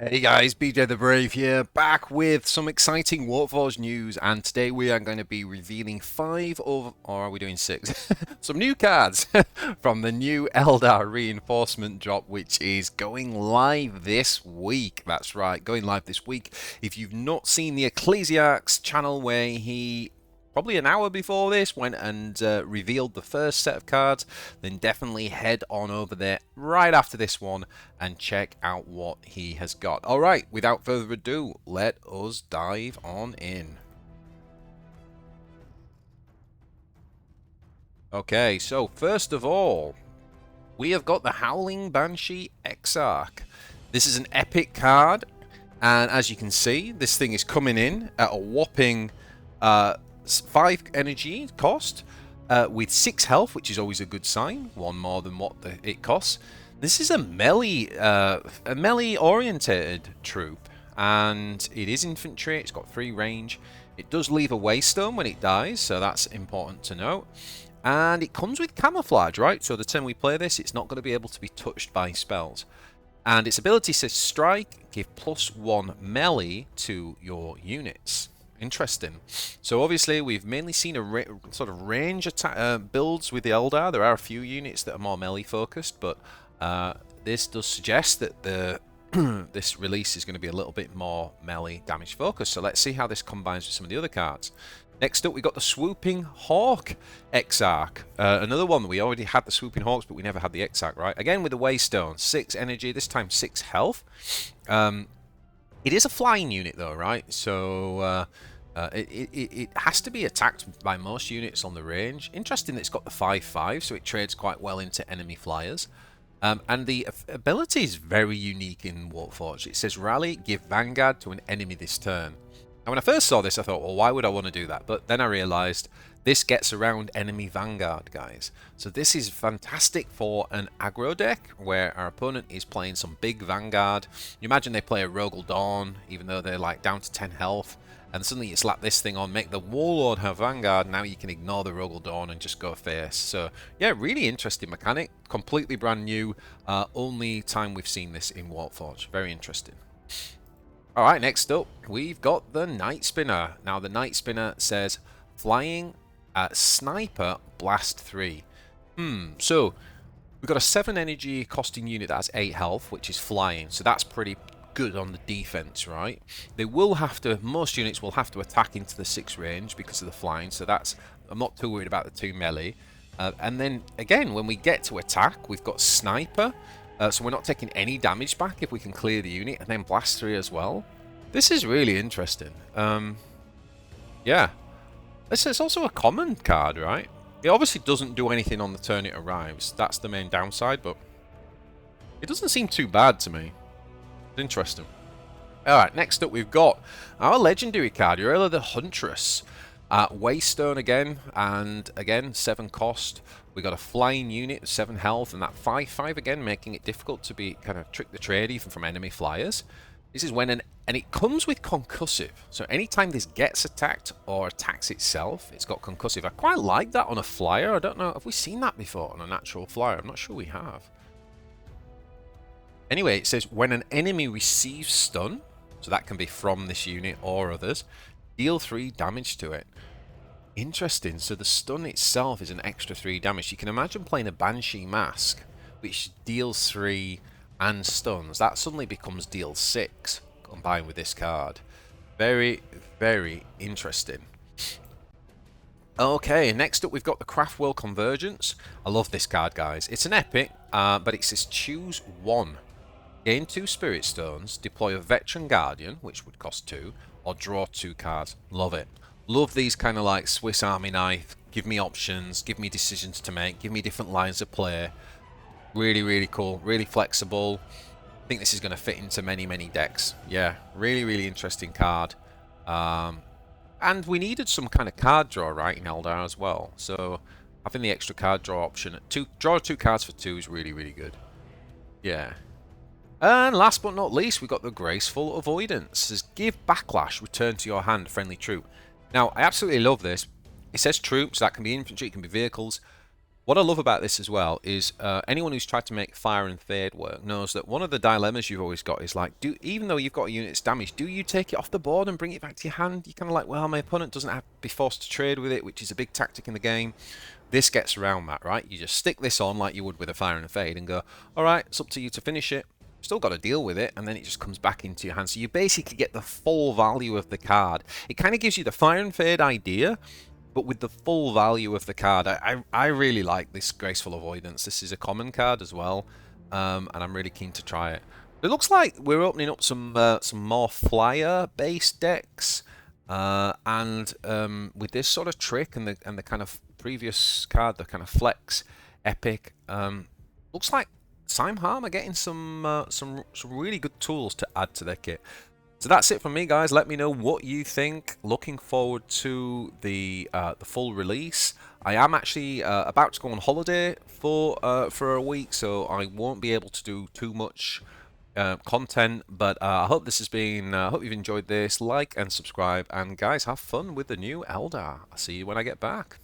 Hey guys, BJ the Brave here, back with some exciting Warpforge news, and today we are going to be revealing or are we doing six? Some new cards from the new Eldar reinforcement drop, which is going live this week. That's right, going live this week. If you've not seen the Ecclesiarch's channel where he probably an hour before this went and revealed the first set of cards, then definitely head on over there right after this one and check out what he has got. Alright, without further ado, let us dive on in. Okay, so first of all, we have got the Howling Banshee Exarch. This is an epic card, and as you can see, this thing is coming in at a whopping 5 energy cost with 6 health, which is always a good sign. One more than what it costs. This is a melee orientated troop, and it is infantry. It's got 3 range. It does leave a waystone when it dies, so that's important to note. And it comes with camouflage, right? So the turn we play this, it's not going to be able to be touched by spells. And its ability says strike, give +1 melee to your units. Interesting. So obviously we've mainly seen a sort of range attack builds with the Eldar. There are a few units that are more melee focused, but this does suggest that the this release is going to be a little bit more melee damage focused. So let's see how this combines with some of the other cards. Next up, we got the Swooping Hawk Exarch. Another one that we already had the Swooping Hawks, but we never had the Exarch, right? Again with the Waystone, 6 energy, this time 6 health. It is a flying unit though, right? So it has to be attacked by most units on the range. Interesting that it's got the 5/5, so it trades quite well into enemy flyers. And the ability is very unique in Warpforge. It says rally, give Vanguard to an enemy this turn. And when I first saw this, I thought, well, why would I want to do that? But then I realized this gets around enemy Vanguard, guys. So this is fantastic for an aggro deck where our opponent is playing some big Vanguard. You imagine they play a Rogel Dawn, even though they're like down to 10 health. And suddenly you slap this thing on, make the Warlord have Vanguard. Now you can ignore the Rogel Dawn and just go face. So yeah, really interesting mechanic. Completely brand new. Only time we've seen this in Warpforge. Very interesting. Alright, next up, we've got the Night Spinner. Now the Night Spinner says flying sniper blast 3. So we've got a 7 energy costing unit that has 8 health, which is flying. So that's pretty good on the defense, right? They will have to, most units will have to attack into the 6 range because of the flying. So that's, I'm not too worried about the 2 melee. And then again, when we get to attack, we've got sniper. So we're not taking any damage back if we can clear the unit, and then blast 3 as well. This is really interesting. Yeah. This is also a common card, right? It obviously doesn't do anything on the turn it arrives. That's the main downside, but it doesn't seem too bad to me. Interesting. Alright, next up we've got our legendary card, Urella the Huntress. Waystone again, and again 7 cost. We got a flying unit, 7 health, and that 5/5 again, making it difficult to be kind of trick the trade even from enemy flyers. This is when and it comes with concussive. So anytime this gets attacked or attacks itself, it's got concussive. I quite like that on a flyer. I don't know, have we seen that before on a natural flyer? I'm not sure we have. Anyway, it says when an enemy receives stun, so that can be from this unit or others, deal 3 damage to it. Interesting. So the stun itself is an extra 3 damage. You can imagine playing a Banshee Mask, which deals 3 and stuns. That suddenly becomes deal 6 combined with this card. Very, very interesting. Okay, next up we've got the Craftworld Convergence. I love this card, guys. It's an epic, but it says choose 1. Gain 2 Spirit Stones, deploy a Veteran Guardian, which would cost 2, or draw 2 cards. Love it. Love these kind of like Swiss Army knife. Give me options, give me decisions to make, give me different lines of play. Really, really cool, really flexible. I think this is going to fit into many, many decks. Yeah, really, really interesting card. And we needed some kind of card draw, right, in Eldar as well. So having the extra card draw option, draw 2 cards for 2 is really, really good. Yeah. And last but not least, we've got the Graceful Avoidance. It says, give backlash, return to your hand, friendly troop. Now, I absolutely love this. It says troops, that can be infantry, it can be vehicles. What I love about this as well is anyone who's tried to make fire and fade work knows that one of the dilemmas you've always got is like, even though you've got a unit's damage, do you take it off the board and bring it back to your hand? You're kind of like, well, my opponent doesn't have to be forced to trade with it, which is a big tactic in the game. This gets around that, right? You just stick this on like you would with a fire and a fade and go, all right, it's up to you to finish it. Still got to deal with it, and then it just comes back into your hand. So you basically get the full value of the card. It kind of gives you the fire and fade idea, but with the full value of the card. I really like this Graceful Avoidance. This is a common card as well, and I'm really keen to try it. It looks like we're opening up some more flyer-based decks, and with this sort of trick and the kind of previous card, the kind of flex epic, looks like Saim-Han are getting some really good tools to add to their kit. So that's it from me, guys. Let me know what you think. Looking forward to the full release. I am actually about to go on holiday for a week, so I won't be able to do too much content. But I hope this has been. Hope you've enjoyed this. Like and subscribe, and guys, have fun with the new Eldar. I'll see you when I get back.